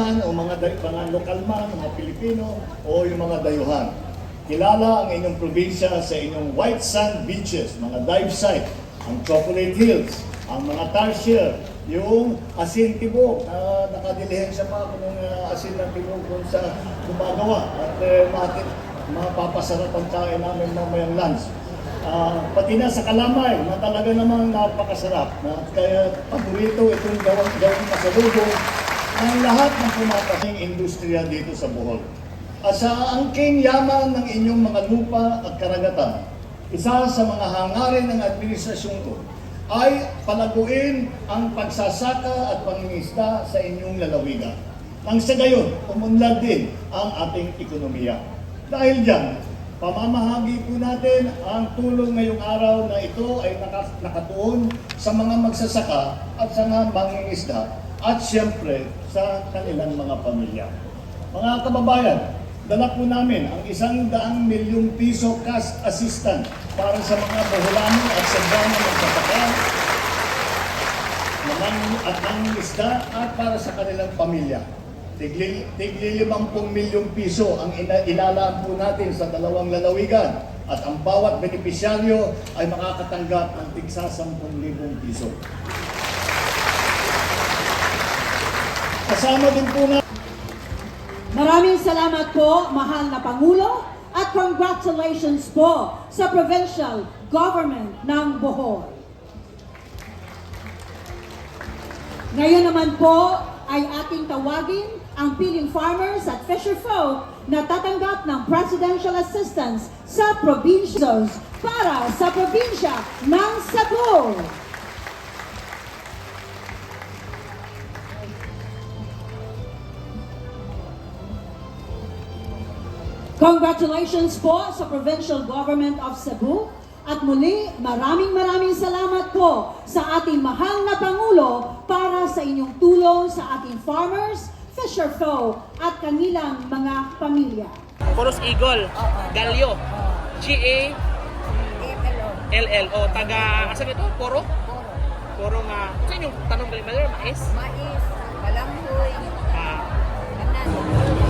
man o mga lokal man, mga Pilipino o yung mga dayuhan. Kilala ang inyong probinsya sa inyong white sand beaches, mga dive site, ang Chocolate Hills, ang mga tarsier, yung asin tibok na nakadilihensya pa kung asin ng tibok kung sa gumagawa at mapapasarap ang kain namin mamayang lunch. Pati na sa Kalamay na talaga namang napakasarap na kaya paborito itong gawing pasalubong ang lahat ng pumapasing industriya dito sa Bohol. At sa angking yaman ng inyong mga lupa at karagatan, isa sa mga hangarin ng administrasyon ko ay palaguin ang pagsasaka at pangingisda sa inyong lalawigan. Nang sa gayon, umunlad din ang ating ekonomiya. Dahil dyan, pamamahagi po natin ang tulong ngayong araw na ito ay nakatuon sa mga magsasaka at sa mga mangingisda at siyempre sa kanilang mga pamilya. Mga kababayan, dala po namin ang 100 milyong piso cash assistance para sa mga Boholano at Cebuano magsasaka at mangingisda at para sa kanilang pamilya. Tigli 50 milyong piso ang ilalaan po natin sa dalawang lalawigan at ang bawat benepisyaryo ay makakatanggap ng tigsa 10,000 piso. Kasama din po na Maraming salamat po, mahal na Pangulo, at congratulations po sa provincial government ng Bohol. Ngayon naman po ay ating tawagin ang piling farmers at fisher folk na tatanggap ng presidential assistance sa provincials para sa probinsya ng Cebu. Congratulations po sa Provincial Government of Cebu at muli maraming salamat po sa ating mahal na Pangulo para sa inyong tulong sa ating farmers, fisher folk at kanilang mga pamilya. Chorus Eagle, Galyo, GALLO, taga, asan ito? Poro? Poro nga, saan yung tanong galing, mais? Mais, balanghoy, Ah, kanan.